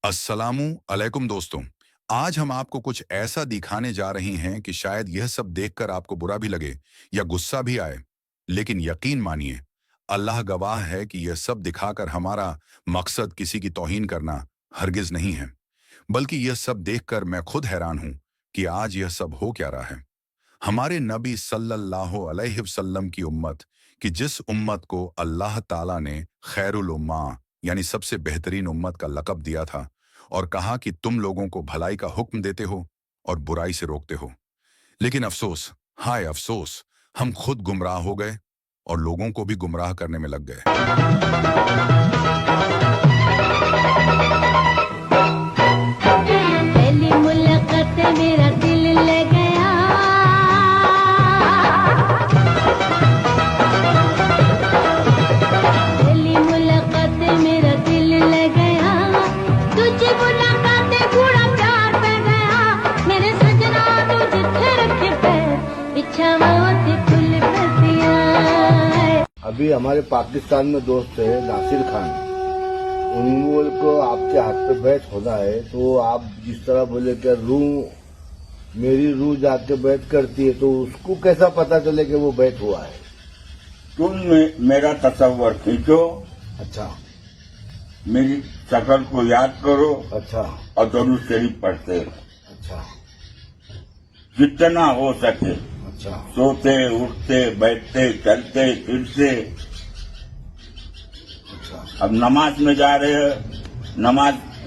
अस्सलामु अलैकुम दोस्तों। आज हम आपको कुछ ऐसा दिखाने जा रही हैं कि शायद यह सब देखकर आपको बुरा भी लगे या गुस्सा भी आए। लेकिन यकीन मानिए, अल्लाह गवाह है कि यह सब दिखाकर हमारा मकसद किसी की तौहीन करना हरगिज नहीं है, बल्कि यह सब देखकर मैं खुद हैरान हूं कि आज यह सब हो क्या रहा है। हमारे नबी सल्लल्लाहु अलैहि वसल्लम की उम्मत, कि जिस उम्मत को अल्लाह ताला ने खैरुल उम्मा यानी सबसे बेहतरीन उम्मत का लक़ब दिया था और कहा कि तुम लोगों को भलाई का हुक्म देते हो और बुराई से रोकते हो। लेकिन अफसोस, हाय अफसोस, हम खुद गुमराह हो गए और लोगों को भी गुमराह करने में लग गए। पहली मुलाकात मेरा दिल ले गया, पहली मुलाकात मेरा दिल ले गया, तुझे मुलाकात पूरा प्यार पे गया, मेरे सजना तू जिथे रखे पैर बिछावत खुल बसिया। अभी हमारे पाकिस्तान में दोस्त है नासिर खान, उन को आपके हाथ पे बैठ होना है तो आप जिस तरह बोले कि रूह मेरी रूह जाके बैठ करती है, तो उसको कैसा पता चले कि वो बैठ हुआ है। तुम मेरा तस्वर खींचो, अच्छा मेरी शक्ल को याद करो अच्छा और दरूद शरीफ पढ़ते रहो। अच्छा जितना हो सके, अच्छा सोते उठते बैठते चलते फिरते। अच्छा अब नमाज में जा रहे हो,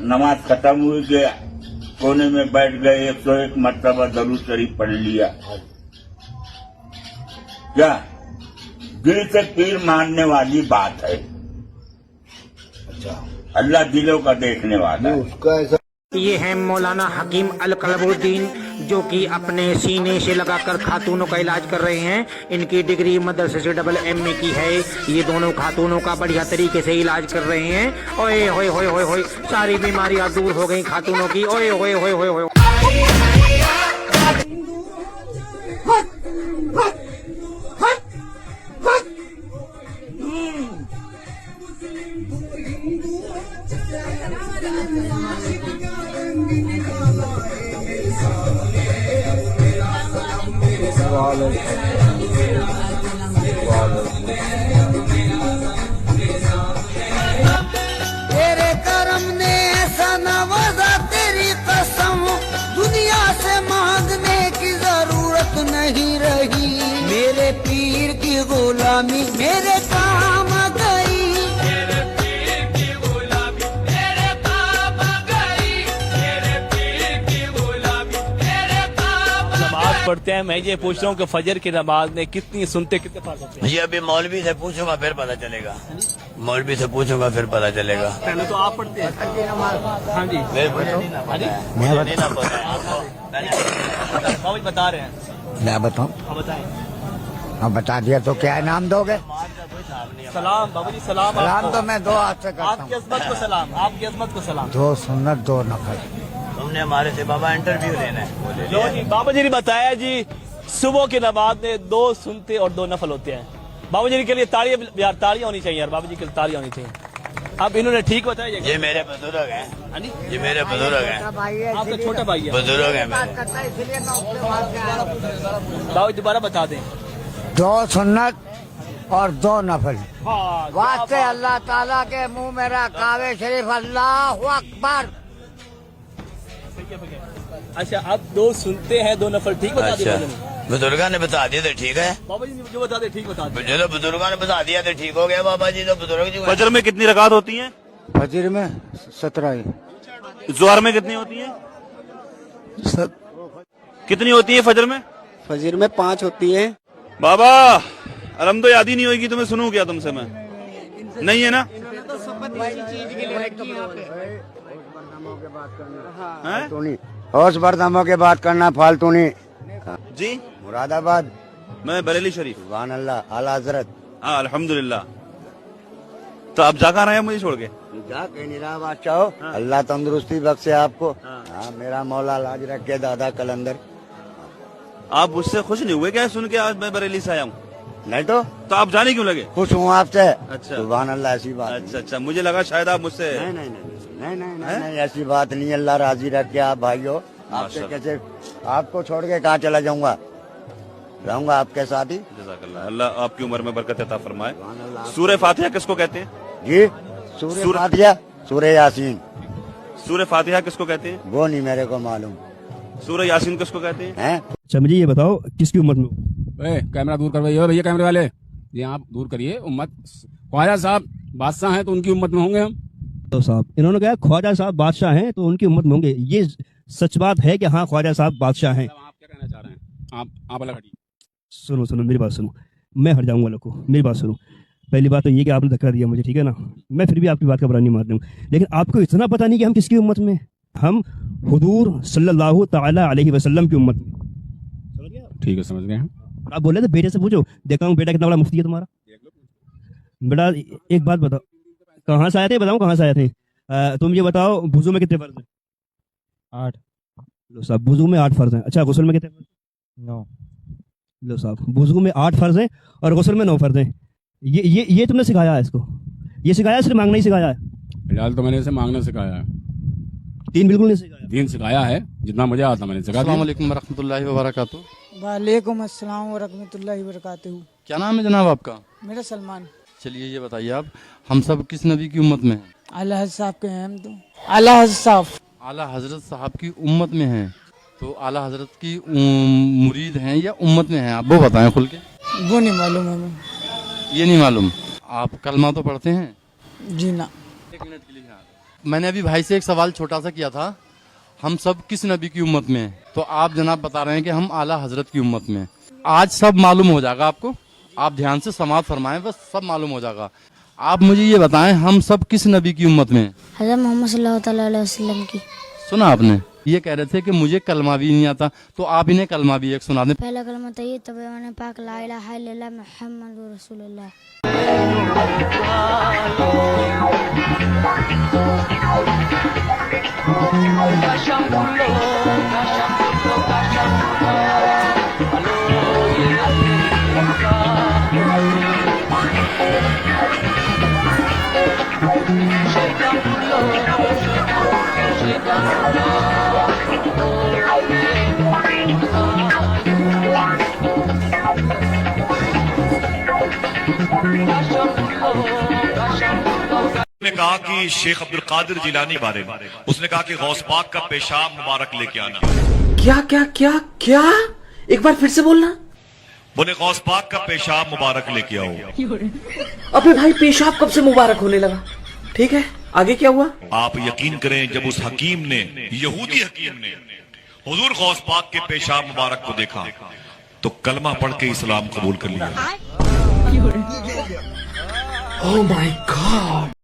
नमाज खत्म हुई के कोने में बैठ गए, 101 मरतबा दरूद शरीफ पढ़ लिया। क्या दिल से पीर मानने वाली बात है। अच्छा अल्लाह दिलों का देखने वाला नहीं, है। उसका ऐसा ये है मौलाना हकीम अल कलबुद्दीन, जो कि अपने सीने से लगाकर खातूनों का इलाज कर रहे हैं। इनकी डिग्री मदरसे से AA की है। ये दोनों खातूनों का बढ़िया तरीके से इलाज कर रहे हैं। ओए होए होए होए होए, सारी बीमारियां दूर हो गई खातूनों की। ओए होए होए होए होए। तेरे करम ने ऐसा नवाजा, तेरी कसम दुनिया से मांगने की जरूरत नहीं रही। मेरे पीर की गुलामी मेरे काम गई, मेरे पीर की गुलामी मेरे काम गई, मेरे पीर की गुलामी मेरे काम। नमाज पढ़ते हैं, मैं ये पूछ रहा हूँ कि फजर की नमाज में कितनी सुनते कितने पास होते हैं? ये अभी मौलवी से पूछूंगा फिर पता चलेगा, मौलवी से पूछूंगा फिर पता चलेगा। पहले तो आप पढ़ते हैं। हाँ जी, बाबू बता रहे हैं। मैं बताऊं? हाँ बताएं। अब बता दिया तो क्या इनाम दोगे? सलाम बाबू जी, सलाम। सलाम आपको। तो मैं 2 हाथ से करता आपकी हूँ। अजमत को सलाम, आपकी अजमत को सलाम। 2 सुन्नत 2 नफल। तुमने हमारे से बाबा इंटरव्यू लेना है। लो जी, बाबा जी ने बताया जी, सुबह की नमाज में 2 सुनते और 2 नफल होते हैं। बाबू जी के लिए तालियां यार, तालियां होनी चाहिए यार, बाबू जी के लिए तालियां होनी चाहिए। अब इन्होंने ठीक बताया। ये मेरे बुजुर्ग हैं, हाँ जी, ये मेरे बुजुर्ग हैं, आपका छोटा भाई है। बुजुर्ग हैं मेरे। बाबू जी दोबारा बता दें। 2 सुन्नत और 2 नफल। हाँ, वास्ते अल्लाह ताला के मुंह मेरा कावे शरीफ, अल्लाहु अकबर। अच्छा, अब 2 सुनते हैं 2 नफल, ठीक बता दिया अच्छा, उन्होंने। बुजुर्गा ने बता दिया तो ठीक है। बाबा जी ने जो बता दे ठीक बता दे। जो बुजुर्गा ने बता दिया तो ठीक हो गया। बाबा जी तो बुजुर्ग जी। फजर में कितनी रकात होती हैं? फजर में 17 ही। जोहर में कितनी होती हैं? कितनी होती है फजर में? फजर में 5 होती है। बाबा अलम तो याद ही नहीं होगी, तुम्हें सुनूं क्या तुमसे मैं? नहीं है ना? हैं? होश बर्दामों के बात करना, फालतू नहीं। जी, मुरादाबाद। मैं बरेली शरीफ। सुभान अल्लाह, आला हजरत। हाँ अल्हम्दुलिल्लाह। तो आप जा कहाँ रहे हैं मुझे छोड़ के? जाके निराबाद चाहो, अल्लाह तंदुरुस्ती बख्शे आपको। हाँ, मेरा मौला लाज रखे दादा कलंदर। आप मुझसे खुश नहीं हुए क्या सुन के आज मैं बरेली से आया हूँ? नहीं तो आप जाने क्यों लगे? खुश हूँ आपसे। अच्छा, सुभान अल्लाह, ऐसी बात अच्छा अच्छा, मुझे लगा शायद आप मुझसे नहीं नहीं नहीं नहीं, ऐसी बात नहीं, अल्लाह राजी रखे आप भाइयों। आपसे कैसे, आपको छोड़ के कहाँ चला जाऊंगा, रहूंगा आपके साथ ही। जज़ाकल्लाह, अल्लाह आपकी उम्र में बरकत अता फरमाए। सूरह फातिहा किसको कहते हैं? जी, सूरह फातिहा, सूरह यासीन। सूरह फातिहा किसको कहते हैं? वो नहीं मेरे को मालूम। सूरह यासीन किसको कहते हैं? हैं? अच्छा मुझे ये बताओ किसकी उम्मत में? कैमरा दूर करवाइए भैया, कैमरे वाले ये आप दूर करिए। उम्मत ख्वाजा साहब बादशाह हैं तो उनकी उम्मत में होंगे हम। तो साहब इन्होंने कहा ख्वाजा साहब बादशाह हैं तो उनकी उम्मत में होंगे, ये सच बात है कि हाँ ख्वाजा साहब बादशाह हैं? आप क्या कहना चाह रहे हैं? आप अलग हटिए। सुनो सुनो मेरी बात सुनो, मैं हट जाऊंगा लोगों, मेरी बात सुनो। पहली बात तो ये कि आपने धक्का दिया मुझे, ठीक है ना, मैं फिर भी आपकी बात का बुरा नहीं मान रहा हूँ, लेकिन आपको इतना पता नहीं कि हम किसकी उम्मत में? हम हुजूर सल्लल्लाहु ताला अलैहि वसल्लम की उम्मत में। ठीक है, समझ गए हैं। आप बोले थे बेटे से पूछो, देखा हूँ बेटा कितना बड़ा मुफ्ती है तुम्हारा। बेटा एक बात बताओ, कहाँ से आए थे? बताओ कहाँ से आए थे? तुम ये बताओ वुजू में कितने फर्ज हैं? 8। लो साहब वुजू में 8 फर्ज हैं। अच्छा गुस्ल में कितने फर्ज? 9। लो साहब वुजू में 8 फर्ज हैं और गुस्ल में 9 फर्ज हैं। ये तुमने सिखाया है इसको? ये सिखाया है, सिर्फ मांगना ही सिखाया है? फिलहाल तो मैंने इसे मांगना सिखाया है, दीन बिल्कुल नहीं सिखाया। दीन सिखाया है, जितना मुझे आता मैंने सिखा दिया। अस्सलाम वालेकुम वरहमतुल्लाहि वबरकातुहू। वालेकुम अस्सलाम वरहमतुल्लाहि वबरकातुहू। क्या नाम है जनाब आपका? मेरा सलमान। चलिए ये बताइए आप, हम सब किस नबी की उम्मत में हैं? आला हज़रत साहब के हैं हम तो। आला हज़रत साहब, आला हजरत साहब की उम्मत में हैं, तो आला हजरत की मुरीद हैं या उम्मत में हैं? आप वो बताएं खुल के। वो नहीं मालूम हमें। ये नहीं मालूम। आप कलमा तो पढ़ते हैं? जी ना। 1 मिनट के लिए। मैंने अभी भाई से एक सवाल छोटा सा किया था, हम सब किस नबी की उम्मत में हैं? तो आप जनाब बता रहे हैं कि हम आला हजरत की उम्मत में हैं। आज सब मालूम हो जाएगा आपको, आप ध्यान से समाअत फरमाएं, बस सब मालूम हो जाएगा। आप मुझे ये बताएं हम सब किस नबी की उम्मत में हैं? हज़रत मोहम्मद सल्लल्लाहु अलैहि वसल्लम की। सुना आपने? ये कह रहे थे कि मुझे कलमा भी नहीं आता, तो आप इन्हें कलमा भी एक सुना दें। पहला कलमा तैयब तब मैंने पाक ला इलाहा इल्लल्लाह मुहम्मदुर रसूलुल्लाह। ने कहा कि शेख अब्दुल कादिर जिलानी बारे में, उसने कहा कि गौस पाक का पेशाब मुबारक लेके आना। क्या क्या क्या क्या? एक बार फिर से बोलना। बोले गौस पाक का पेशाब मुबारक लेके आओ। अबे भाई पेशाब कब से मुबारक होने लगा? ठीक है आगे क्या हुआ? आप यकीन करें, जब उस हकीम ने, यहूदी हकीम ने हुजूर गौस पाक के पेशाब मुबारक को देखा तो कलमा पढ़ के इस्लाम कबूल कर लिया। Oh my God.